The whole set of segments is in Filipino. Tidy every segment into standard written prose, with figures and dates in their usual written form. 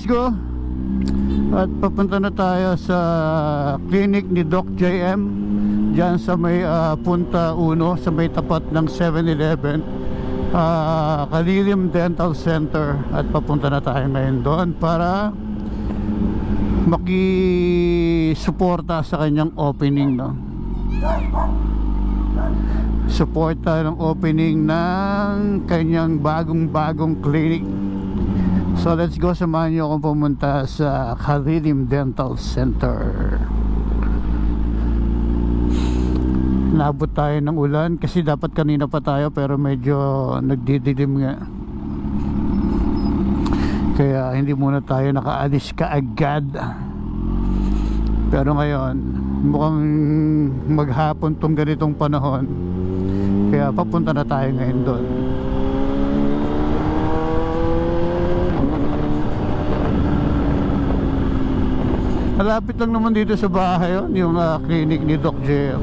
let's go. At papunta na tayo sa clinic ni Doc JM dyan sa may Punta Uno, sa may tapat ng 7-Eleven, Kalilim Dental Center. At papunta na tayo ngayon doon para makisuporta sa kanyang opening, no? Suporta ng opening ng kanyang bagong clinic. So let's go, samahan nyo akong pumunta sa Kalilim Dental Center. Nabot tayo ng ulan kasi dapat kanina pa tayo pero medyo nagdidilim nga. Kaya hindi muna tayo nakaalis kaagad. Pero ngayon mukhang maghapon tong ganitong panahon, kaya papunta na tayo ngayon doon. Malapit lang naman dito sa bahay yung clinic ni Doc JM.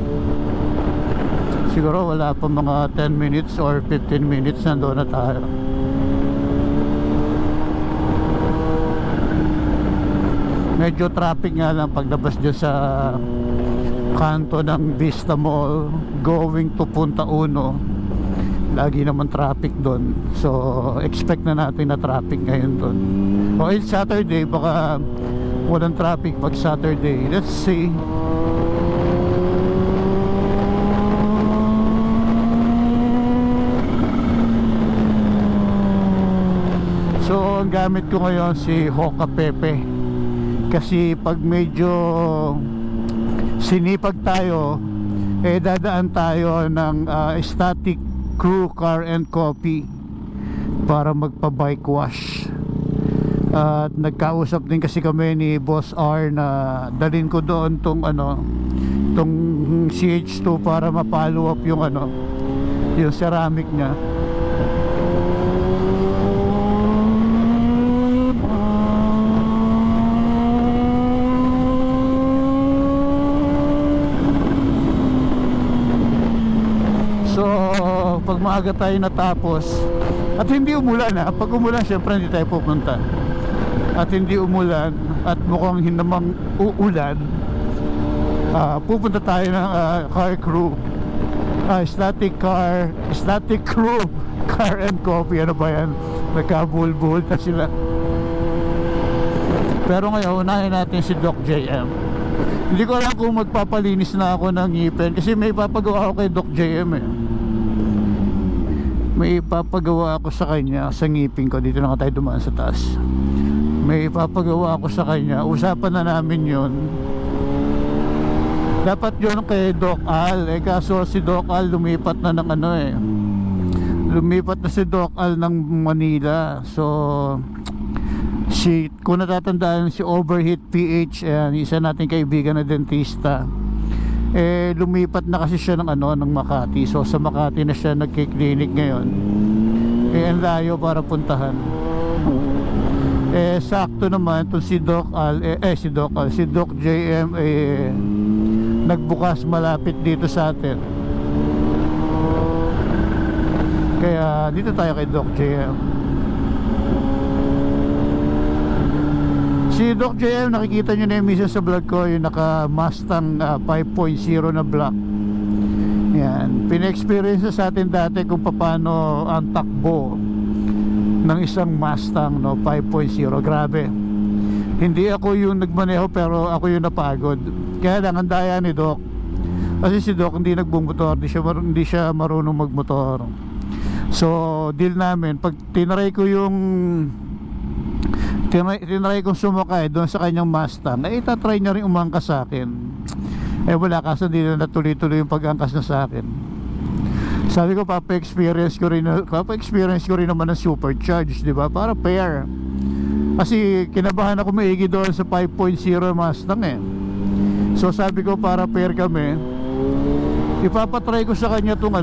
Siguro wala pa mga 10 minutes or 15 minutes nandoon na tayo. Medyo traffic nga lang paglabas dyan sa kanto ng Vista Mall going to Punta Uno. Lagi naman traffic doon. So expect na natin na traffic ngayon doon. O it's Saturday, baka walang traffic pag Saturday. Let's see. So ang gamit ko ngayon si Hoka Pepe, kasi pag medyo sinipag tayo, dadaan tayo ng Static Crew Car and Coffee para magpa-bike wash. At nagkausap din kasi kami ni Boss R na dalhin ko doon tong CH2 para ma-follow up yung yung ceramic niya. So pag maaga tayo natapos at hindi umulan, pag umulan syempre hindi tayo pupunta. At hindi umulan at mukhang namang uulan, pupunta tayo ng car crew, static crew car and coffee. Ano ba yan? Nagkabuhol-buhol na sila. Pero ngayon unahin natin si Doc JM. Hindi ko alam kung magpapalinis na ako ng ngipin kasi may ipapagawa ako kay Doc JM May ipapagawa ako sa kanya sa ngipin ko. Dito na tayo dumaan sa taas. May ipapagawa ako sa kanya. Usapan na namin yun. Dapat yun kay Doc Al, kaso si Doc Al lumipat na ng lumipat na si Doc Al ng Manila. So kung natatandaan, si Overheat PH, isa nating kaibigan na dentista, lumipat na kasi siya ng Makati. So sa Makati na siya nagki-clinic ngayon. Ang layo para puntahan. Sakto naman to si Doc Al, si Doc JM nagbukas malapit dito sa atin. Kaya dito tayo kay Doc JM. Si Doc JM, nakikita nyo na yung minsan sa vlog ko, yung naka Mustang 5.0 na black. Yan, pina-experience sa atin dati kung paano ang takbo ng isang Mustang 5.0. Grabe, hindi ako yung nagmaneho pero ako yung napagod. Kaya lang ang daya ni Doc, kasi si Doc hindi nagbumotor, hindi siya marunong magmotor. So deal namin, pag tinry kong sumakay doon sa kanyang Mustang, itatry niya rin umangkas sa akin. Wala, kasi hindi na natuloy-tuloy yung pag-angkas na sa akin. Sabi ko papa-experience ko rin naman ng supercharged, di ba? Para fair. Kasi kinabahan ako maigi doon sa 5.0 Mustang So sabi ko para fair kami, ipapatry ko sa kanya tong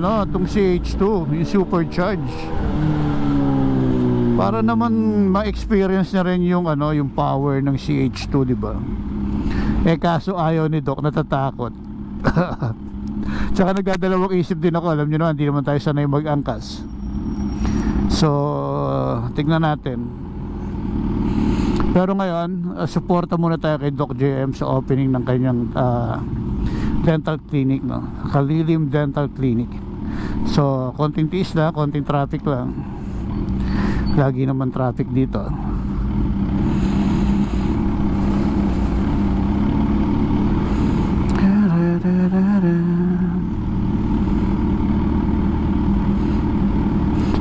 CH2, yung supercharged. Para naman ma-experience na rin yung yung power ng CH2, di ba? Kaso ayaw ni Doc, natatakot. Tsaka nagdadalawang isip din ako. Alam nyo naman, hindi naman tayo sanay mag-angkas. So tignan natin. Pero ngayon, suporta muna tayo kay Doc JM sa opening ng kanyang dental clinic, no? Kalilim Dental Clinic. So konting tiis lang, konting traffic lang. Lagi naman traffic dito.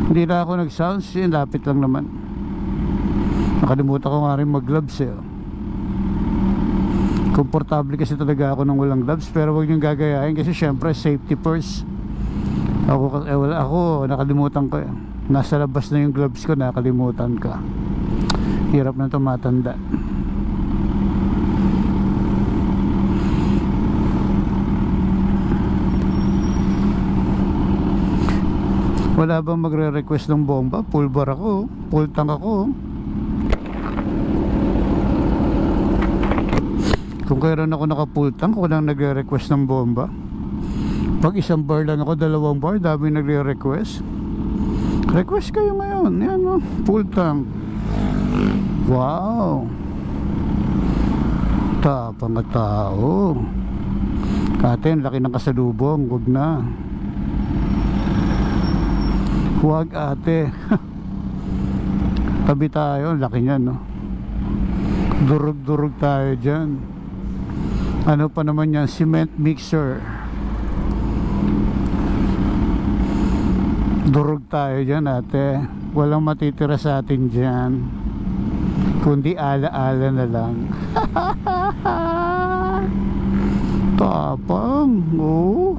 Hindi na ako nag-sounds, lapit lang naman. Nakalimutan ko nga rin mag-gloves eh. Komportable kasi talaga ako ng walang gloves, pero huwag niyong gagayahin kasi syempre safety first. Ako nakalimutan ko eh. Nasa labas na yung gloves ko, nakalimutan ka. Hirap na tumatanda. Wala bang magre-request ng bomba? Full bar ako, full tank ako. Kung kailan ako naka-full tank, walang nagre-request ng bomba. Pag isang bar lang ako, 2 bar, dami nagre-request. Request kayo ngayon. Yan o, full tank. Wow, tapang na tao. Katen, laki ng kasalubong. Huwag na. Huwag ate. Tabi tayo, laki niyan, no? Durug-durug tayo dyan. Ano pa naman yan? Cement mixer. Durug tayo dyan, ate. Walang matitira sa atin dyan, kundi ala-ala na lang. Tapang. Oh.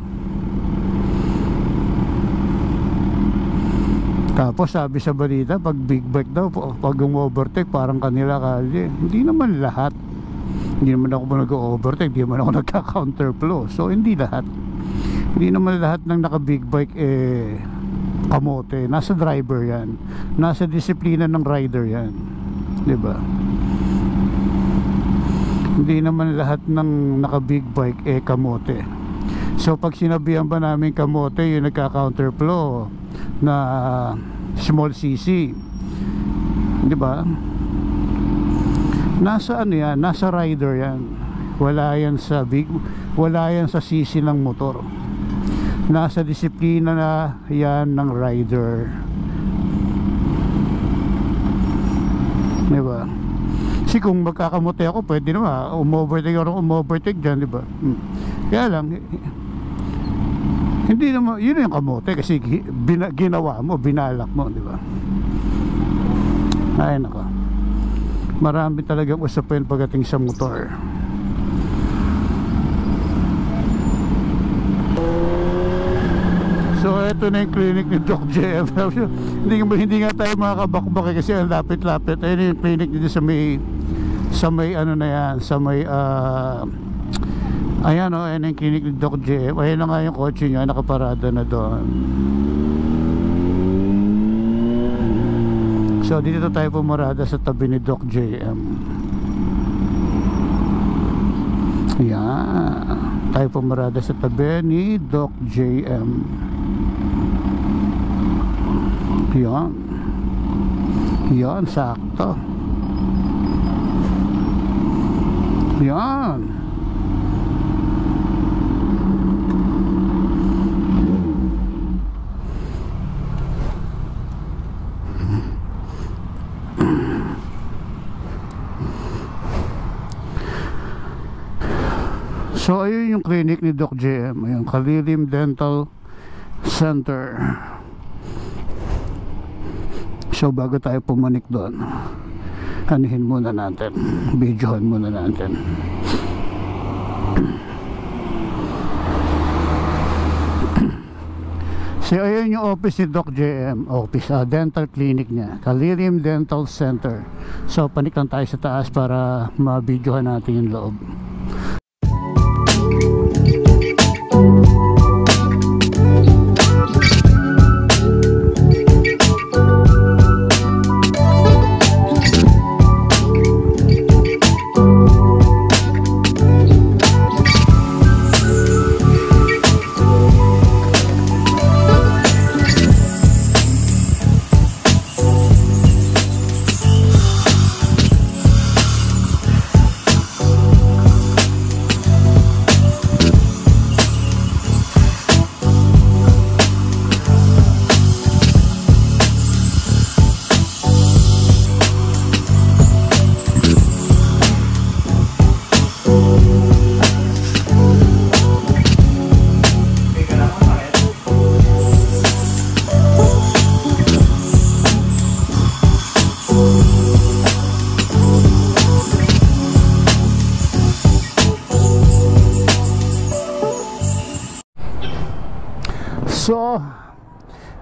Tapos sabi sa balita, pag big bike daw, pag overtake parang kanila kalye. Hindi naman lahat. Hindi naman ako nag-overtake, hindi naman ako nagka-counterflow. So hindi lahat. Hindi naman lahat ng naka big bike kamote. Nasa driver yan. Nasa disiplina ng rider yan. Diba? Hindi naman lahat ng naka big bike kamote. So pag sinabihan ba namin kamote, yung nagka-counterflow na small cc, di ba? Nasa ano yan, nasa rider yan. Wala yan sa wala yan sa cc ng motor. Nasa disiplina na yan ng rider, di ba? Kasi kung magkakamote ako, pwede naman umovertake dyan, di ba? Kaya lang hindi naman, yun yung kamote kasi ginawa mo, binalak mo, di ba? Ay nako, marami talagang usapin pagdating sa motor. So ito na yung clinic ni Doc JM. hindi nga tayo makakabakbak kasi ang lapit-lapit. Ayun yung clinic dito sa may ano na yan, sa may ayan o, ayan yung clinic ni Doc JM. Ayan na nga yung kotse niya, nakaparada na doon. So dito tayo pumarada sa tabi ni Doc JM. Ayan, tayo pumarada sa tabi ni Doc JM. Yan. Yan, sakto. Yan. So ayun yung clinic ni Doc JM. Ayun, Kalilim Dental Center. So bago tayo pumanik doon, anihin muna natin, videohan muna natin. So ayun yung office ni Doc JM, office, dental clinic niya, Kalilim Dental Center. So panik lang tayo sa taas para ma-videohan natin yung loob.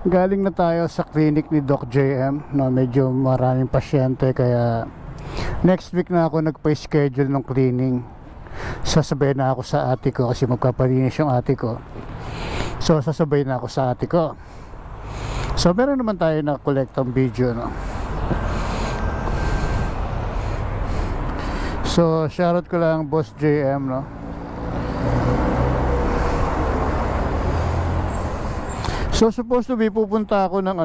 Galing na tayo sa clinic ni Doc JM, no? Medyo maraming pasyente, kaya next week na ako nagpa-schedule ng cleaning. Sasabay na ako sa ate ko kasi magpapalinis yung ate ko. So sasabay na ako sa ate ko. So meron naman tayo na collect ang video, no? So shoutout ko lang Boss JM, no? So supposed to be pupunta ako ng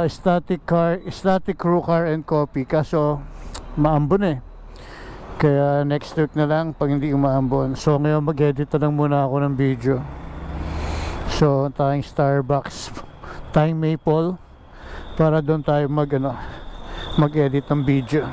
static crew car and coffee, kaso maambon eh. Kaya next week na lang pag hindi umaambon. So ngayon mag-edit na lang muna ako ng video. So tayong Starbucks, tayong Maple, para doon tayo mag-edit ng video.